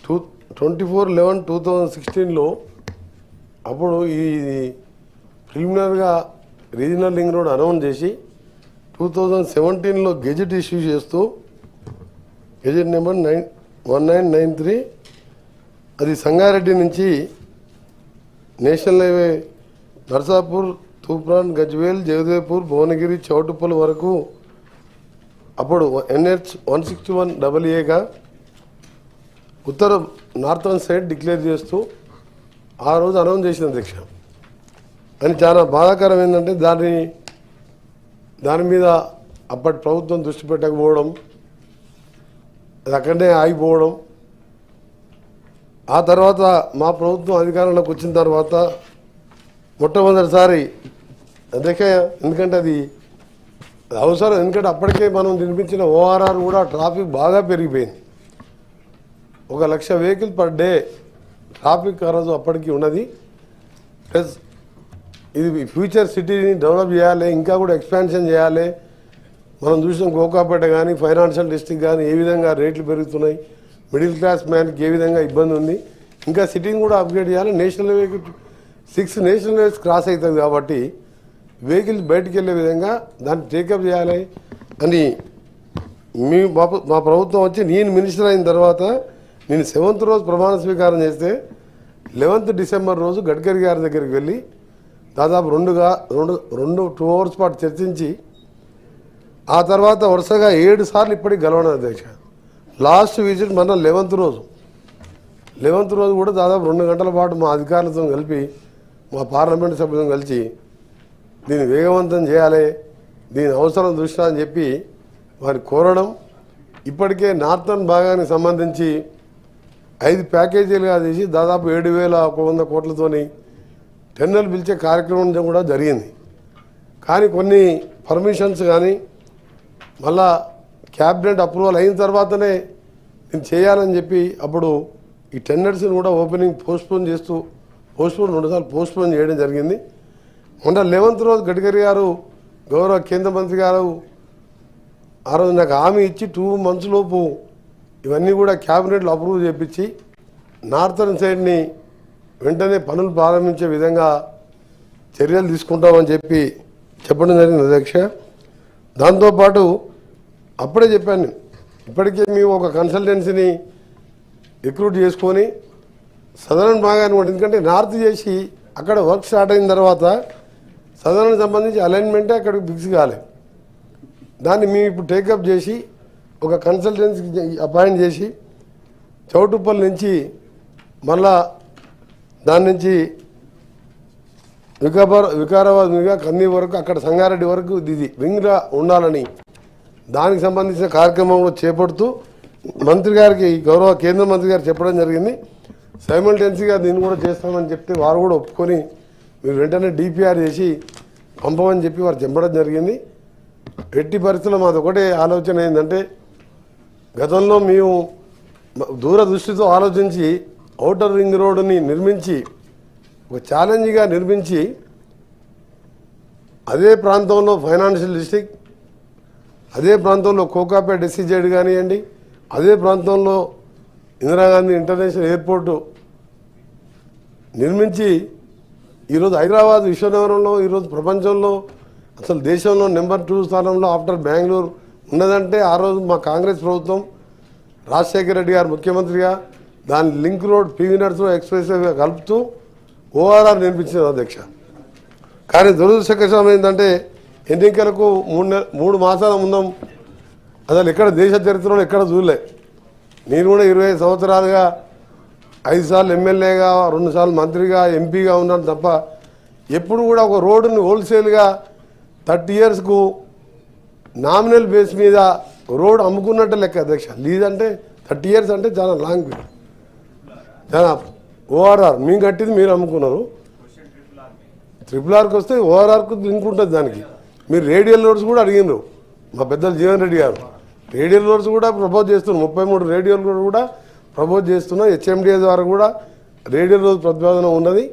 24/11/2016లో అప్పుడు ఈ ప్రిలిమినరీగా regional ring road announce చేసి 2017లో గెజెట్ ఇష్యూ చేస్తూ గెజెట్ నెంబర్ 1993 అది సంగారెడ్డి నుంచి నేషనల్ హైవే నర్సాపూర్, తూప్రాన్, గజ్వేల్, జగదేవ్పూర్, భువనగిరి, చౌటుప్పల్ వరకు అప్పుడు NH 161AA ఉత్తర నార్థన్ సైడ్ డిక్లేర్ చేస్తూ ఆ రోజు అనౌన్స్ చేసిన అధ్యక్ష. అని చాలా బాధాకరం ఏంటంటే దాని మీద అప్పటి ప్రభుత్వం దృష్టి పెట్టకపోవడం, అది అక్కడనే ఆగిపోవడం. ఆ తర్వాత మా ప్రభుత్వం అధికారంలోకి వచ్చిన తర్వాత మొట్టమొదటిసారి అధ్యక్ష, ఎందుకంటే అది అవసరం, ఎందుకంటే అప్పటికే మనం నిర్మించిన ORR కూడా ట్రాఫిక్ బాగా పెరిగిపోయింది. 1,00,000 వెహికల్ పర్ డే ట్రాఫిక్ ఆ రోజు అప్పటికి ఉన్నది. ప్లస్ ఇది ఫ్యూచర్ సిటీని డెవలప్ చేయాలి, ఇంకా కూడా ఎక్స్పాన్షన్ చేయాలి. మనం చూసిన గోకాపేట కానీ ఫైనాన్షియల్ డిస్ట్రిక్ట్ కానీ ఏ విధంగా రేట్లు పెరుగుతున్నాయి, మిడిల్ క్లాస్ మ్యాన్కి ఏ విధంగా ఇబ్బంది ఉంది, ఇంకా సిటీని కూడా అప్గ్రేడ్ చేయాలి. నేషనల్ హైవేకి 6 నేషనల్ హైవేస్ క్రాస్ అవుతుంది కాబట్టి వెహికల్స్ బయటికి వెళ్ళే విధంగా దాన్ని టేకప్ చేయాలి అని మా ప్రభుత్వం వచ్చి నేను మినిస్టర్ అయిన తర్వాత నేను 7th రోజు ప్రమాణ స్వీకారం చేస్తే 11th డిసెంబర్ రోజు గడ్కరీ గారి దగ్గరికి వెళ్ళి దాదాపు 2 అవర్స్ పాటు చర్చించి ఆ తర్వాత వరుసగా 7 సార్లు ఇప్పటికి గెలవడం అధ్యక్ష. లాస్ట్ విజిట్ మన 11th రోజు కూడా దాదాపు 2 గంటల పాటు మా అధికారులతో కలిపి మా పార్లమెంట్ సభ్యులతో కలిసి దీన్ని వేగవంతం చేయాలి, దీని అవసరం దృష్ట్యా అని చెప్పి వారి కోరడం. ఇప్పటికే నార్థన్ భాగానికి సంబంధించి 5 ప్యాకేజీలుగా తీసి దాదాపు 7,100 కోట్లతోని టెండర్లు పిలిచే కార్యక్రమం కూడా జరిగింది. కానీ కొన్ని పర్మిషన్స్ కానీ మళ్ళా క్యాబినెట్ అప్రూవల్ అయిన తర్వాతనే నేను చేయాలని చెప్పి అప్పుడు ఈ టెండర్స్ని కూడా ఓపెనింగ్ పోస్ట్పోన్ 2 సార్లు పోస్ట్పోన్ చేయడం జరిగింది. మొన్న 11th రోజు గడ్కరీ గారు గౌరవ కేంద్ర మంత్రి గారు ఆ రోజు నాకు హామీ ఇచ్చి 2 months లోపు ఇవన్నీ కూడా క్యాబినెట్లో అప్రూవ్ చేయించి నార్థన్ సైడ్ని వెంటనే పనులు ప్రారంభించే విధంగా చర్యలు తీసుకుంటామని చెప్పి చెప్పడం జరిగింది అధ్యక్ష. దాంతోపాటు అప్పుడే చెప్పాను, ఇప్పటికే మేము ఒక కన్సల్టెన్సీని రిక్రూట్ చేసుకొని సదరన్ భాగాన్ని కూడా, ఎందుకంటే నార్త్ చేసి అక్కడ వర్క్ స్టార్ట్ అయిన తర్వాత సదరన్ సంబంధించి అలైన్మెంటే అక్కడికి ఫిక్స్ కాలేదు. దాన్ని మేము ఇప్పుడు టేకప్ చేసి ఒక కన్సల్టెన్సీకి అపాయింట్ చేసి చౌటుప్పల్ నుంచి మళ్ళా దాని నుంచి వికారాబాద్ మీదుగా కన్నీ వరకు అక్కడ సంగారెడ్డి వరకు ఇది రింగ్గా ఉండాలని దానికి సంబంధించిన కార్యక్రమంలో చేపడుతూ మంత్రి గారికి గౌరవ కేంద్ర మంత్రి గారు చెప్పడం జరిగింది. సైమల్టెన్సీగా దీన్ని కూడా చేస్తామని చెప్తే వారు కూడా ఒప్పుకొని మీరు వెంటనే DPR చేసి పంపమని చెప్పి వారు చెప్పడం జరిగింది. ఎట్టి పరిస్థితుల్లో మాది ఒకటే ఆలోచన ఏంటంటే, గతంలో మేము దూరదృష్టితో ఆలోచించి ఔటర్ రింగ్ రోడ్డుని నిర్మించి ఒక ఛాలెంజ్గా నిర్మించి అదే ప్రాంతంలో ఫైనాన్షియల్ డిస్ట్రిక్ట్, అదే ప్రాంతంలో కోకాపేట SEZ కానివ్వండి, అదే ప్రాంతంలో ఇందిరాగాంధీ ఇంటర్నేషనల్ ఎయిర్పోర్టు నిర్మించి ఈరోజు హైదరాబాద్ విశ్వనగరంలో ఈరోజు ప్రపంచంలో అసలు దేశంలో నెంబర్ 2 స్థానంలో ఆఫ్టర్ బెంగళూరు ఉన్నదంటే ఆ రోజు మా కాంగ్రెస్ ప్రభుత్వం రాజశేఖర రెడ్డి గారు ముఖ్యమంత్రిగా దాని link road PV Narasimha express వేగా కలుపుతూ ORR నిర్మించిన అధ్యక్ష. కానీ దురదృష్టకరం ఏంటంటే ఎన్నికలకు 3 మాసాల ముందు అసలు ఎక్కడ దేశ చరిత్రలో ఎక్కడ చూడలే. నేను కూడా 25 సంవత్సరాలుగా 5 సార్లు ఎమ్మెల్యేగా, 2 సార్లు మంత్రిగా, ఎంపీగా ఉన్నాను తప్ప ఎప్పుడు కూడా ఒక రోడ్డుని హోల్సేల్గా 30 yearsకు నామినల్ బేస్ మీద రోడ్ అమ్ముకున్నట్టే లెక్క అధ్యక్ష. లీజ్ అంటే 30 years అంటే చాలా లాంగ్ పీరియడ్. చాలా ORR మేము కట్టింది మీరు అమ్ముకున్నారు. RRRకి వస్తే ORRకు లింక్ ఉంటుంది దానికి. మీరు రేడియల్ రోడ్స్ కూడా అడిగినారు, మా పెద్దలు జీవన్ రెడ్డి గారు రేడియల్ రోడ్స్ కూడా ప్రపోజ్ చేస్తున్నారు. 33 రేడియల్ రోడ్ కూడా ప్రపోజ్ చేస్తున్నా. HMDA ద్వారా కూడా రేడియల్ రోడ్ ప్రతిపాదన ఉన్నది.